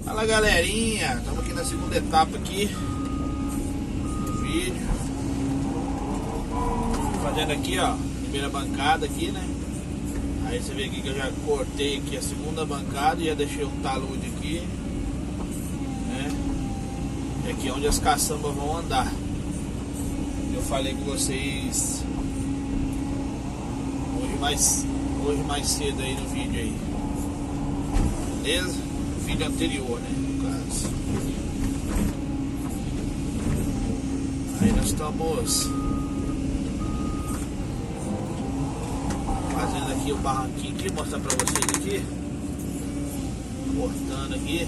Fala galerinha, estamos aqui na segunda etapa aqui do vídeo. Fazendo aqui ó, primeira bancada aqui, né? Aí você vê aqui que eu já cortei aqui a segunda bancada e já deixei um talude aqui, né? E aqui é onde as caçambas vão andar. Eu falei com vocês hoje mais cedo aí no vídeo aí. Beleza? Vídeo anterior, né, no caso. Aí nós estamos fazendo aqui o barranquinho aqui, mostrar pra vocês aqui, cortando aqui.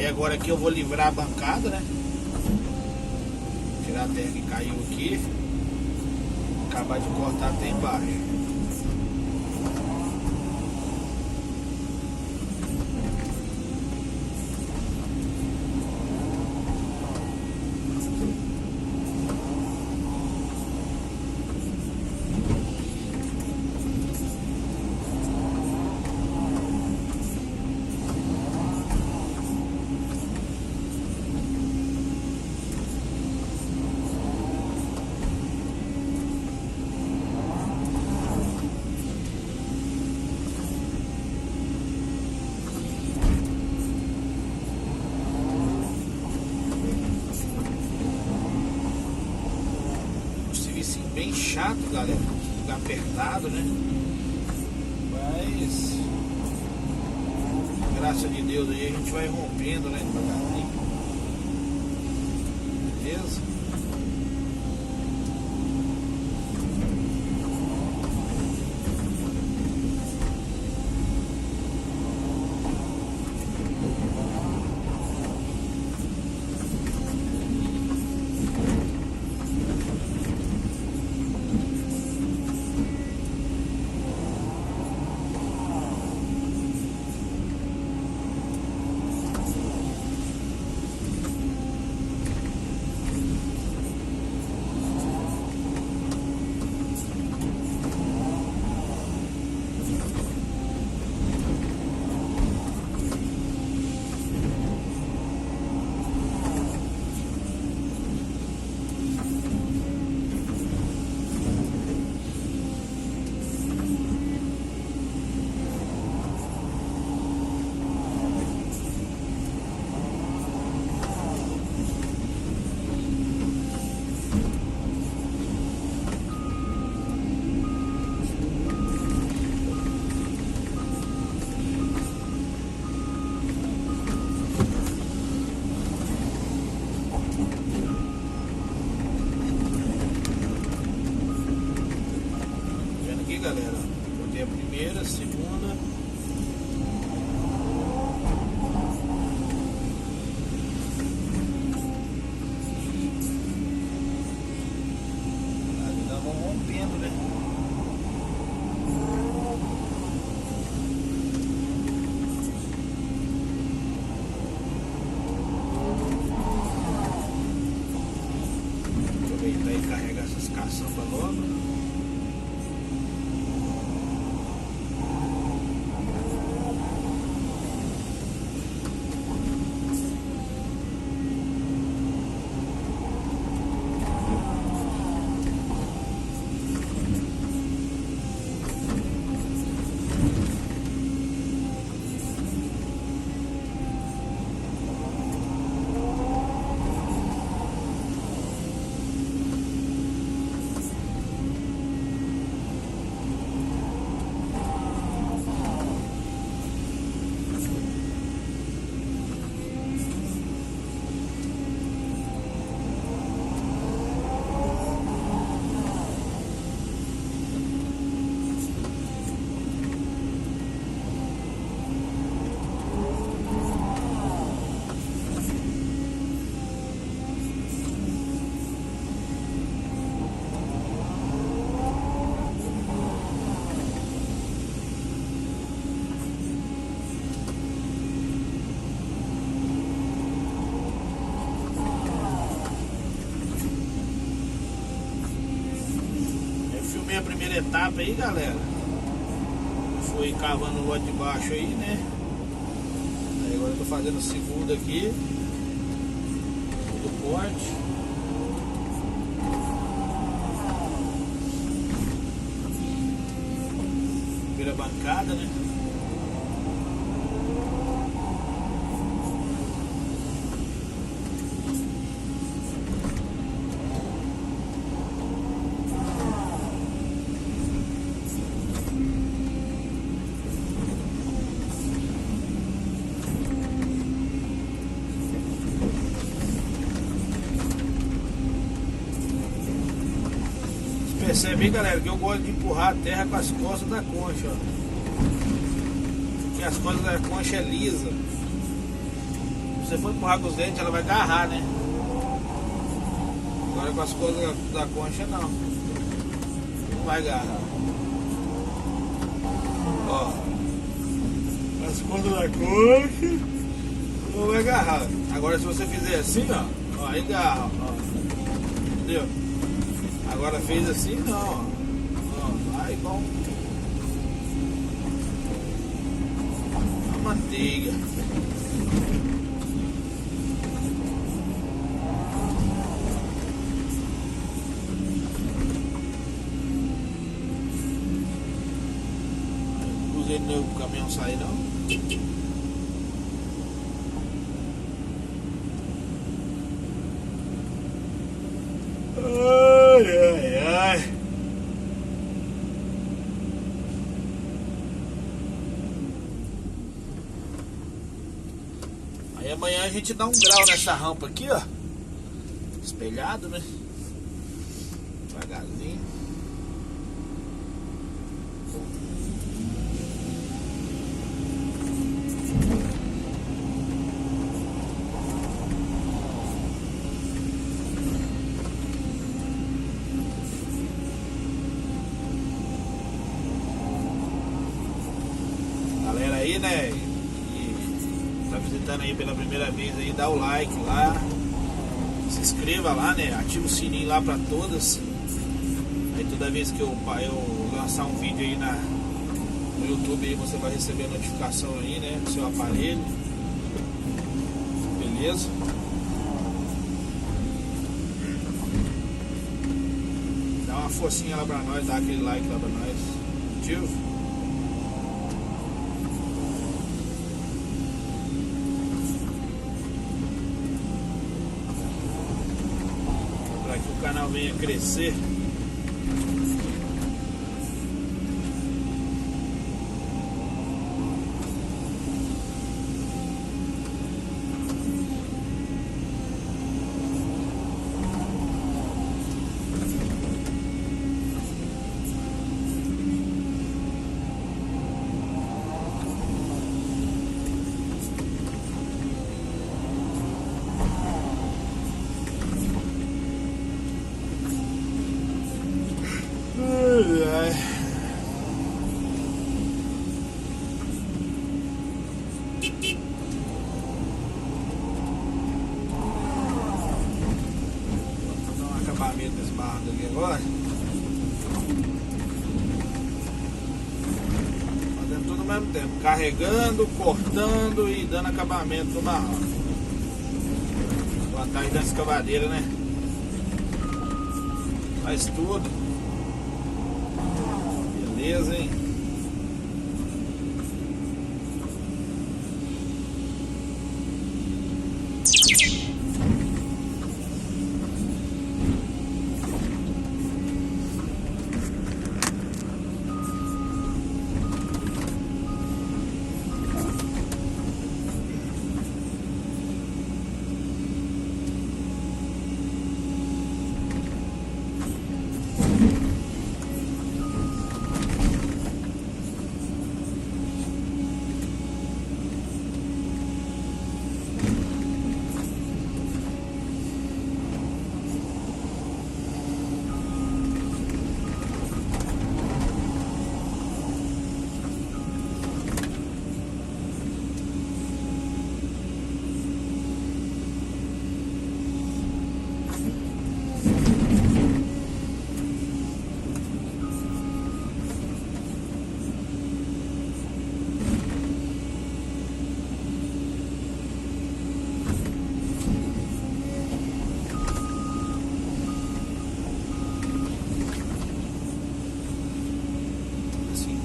Agora aqui eu vou livrar a bancada, né? Tirar a terra que caiu aqui. Acabar de cortar até embaixo. Bem chato, galera, lugar apertado, né? Mas graças a Deus aí a gente vai rompendo, né, devagarinho. Beleza? Galera, botei a primeira, a segunda. Ainda vão rompendo, né? essas caçambas logo. A primeira etapa aí, galera, fui cavando o lote de baixo aí, né? Aí agora eu tô fazendo a segunda aqui, do corte. Primeira bancada, né? Percebe, galera, que eu gosto de empurrar a terra com as costas da concha, ó. Porque as costas da concha é lisa. Se você for empurrar com os dentes, ela vai agarrar, né? Agora com as costas da concha, não. Não vai agarrar. Ó. As costas da concha não vai agarrar. Agora se você fizer assim, ó, aí agarra, ó. Entendeu? Agora fez assim, não, ó, vai igual a manteiga. Não usei de novo o caminhão sair, não. Aí amanhã a gente dá um grau nessa rampa aqui, ó. Espelhado, né? Devagarzinho. Galera aí, né? Tá visitando aí pela primeira vez aí, dá o like lá, se inscreva lá, né? Ativa o sininho lá pra todas. Aí toda vez que eu lançar um vídeo aí no YouTube aí, você vai receber a notificação aí, né? No seu aparelho. Beleza? Dá uma forcinha lá pra nós, dá aquele like lá pra nós. Ativo. Que o canal venha crescer. acabamento desse barranco aqui agora. Fazendo tudo ao mesmo tempo, carregando, cortando e dando acabamento no barranco. Vantagem da escavadeira, né? Faz tudo. Beleza, hein?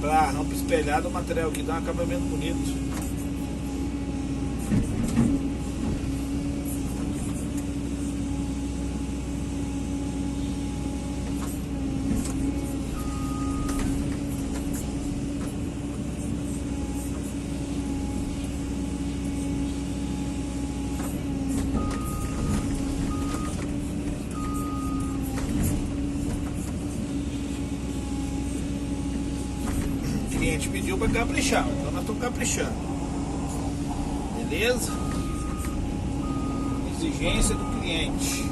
Pra rampa espelhada, o material aqui dá um acabamento bonito. O cliente pediu para caprichar, então nós estamos caprichando. Beleza? Exigência do cliente.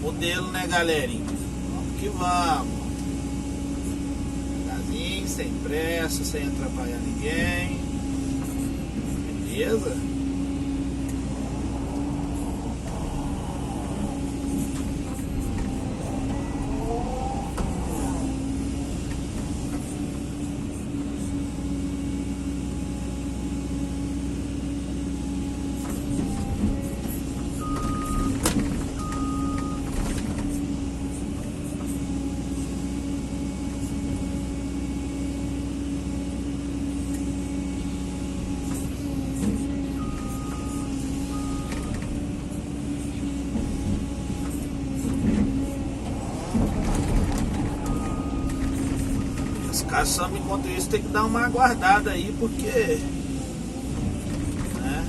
Modelo, né, galerinha? Vamos que vamos. Devagarzinho, sem pressa, sem atrapalhar ninguém. Beleza? Caçamba, enquanto isso, tem que dar uma aguardada aí, porque né,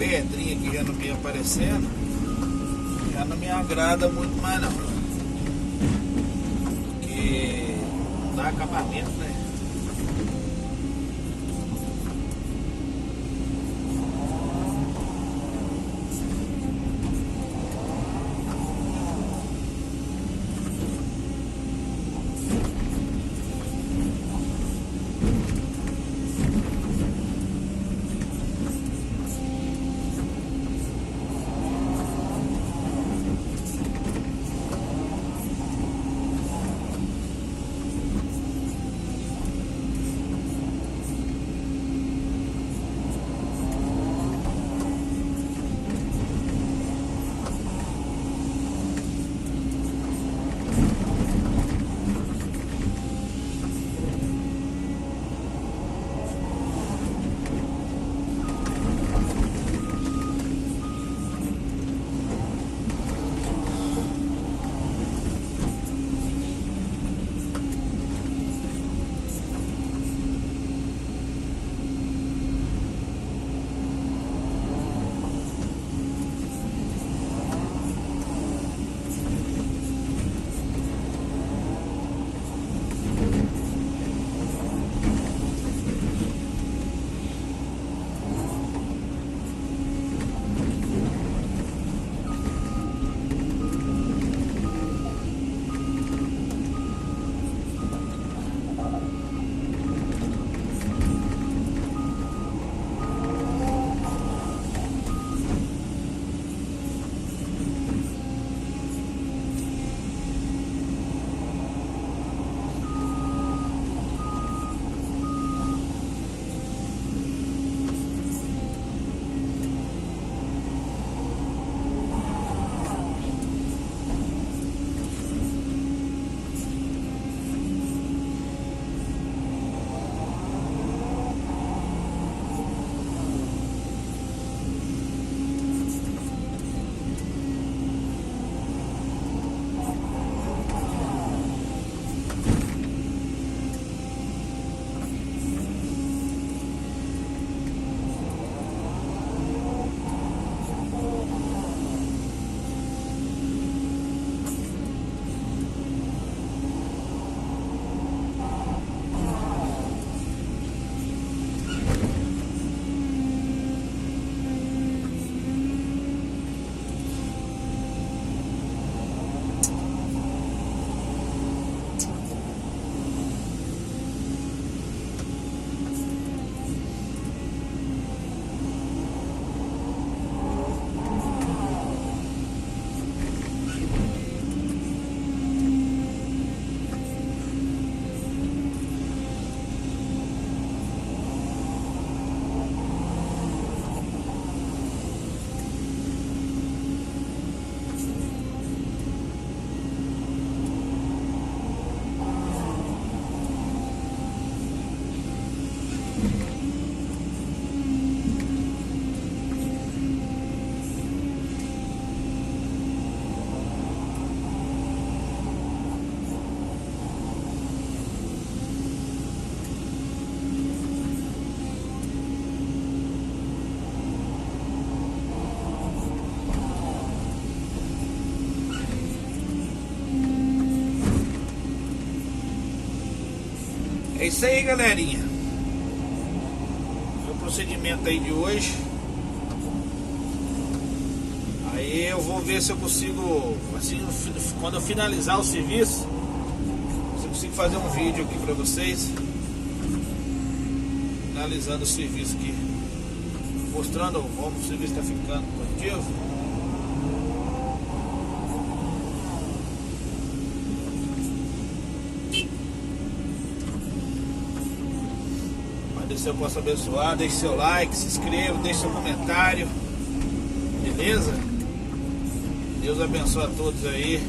pedrinha que já não vem aparecendo, já não me agrada muito mais não. Porque não dá acabamento, né? É isso aí, galerinha. Foi o procedimento aí de hoje. Aí eu vou ver se eu consigo, assim, quando eu finalizar o serviço, se eu consigo fazer um vídeo aqui pra vocês, finalizando o serviço aqui, mostrando como o serviço está ficando positivo. Se eu posso abençoar, deixe seu like, se inscreva, deixe seu comentário, beleza? Deus abençoe a todos aí.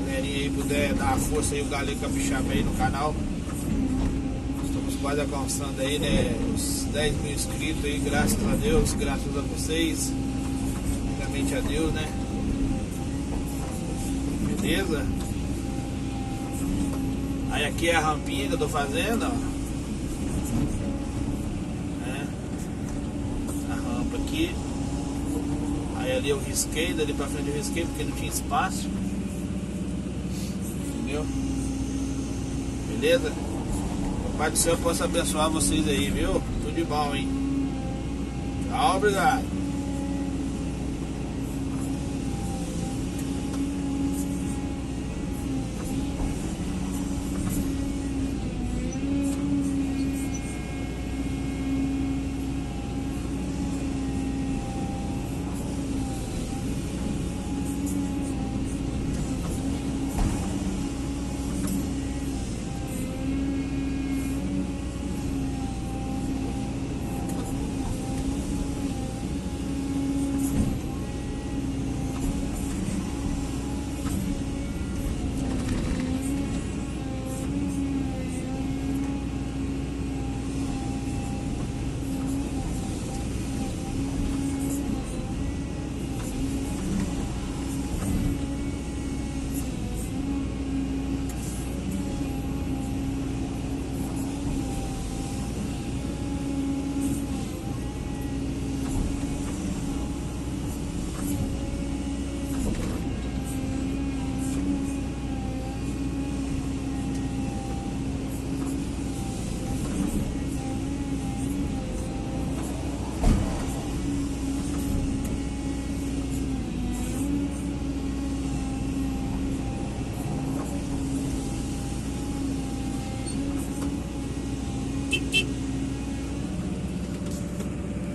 Galerinha aí puder dar uma força aí, o Galego Capixaba aí no canal. Estamos quase alcançando aí, né, os 10 mil inscritos aí, graças a Deus, graças a vocês, primeiramente a Deus, né? Beleza? Aí aqui é a rampinha que eu tô fazendo, ó. aqui. Aí ali eu risquei, dali pra frente eu risquei porque não tinha espaço. Entendeu? Beleza? O Pai do Céu possa abençoar vocês aí, viu? Tudo de bom, hein? Tchau, obrigado.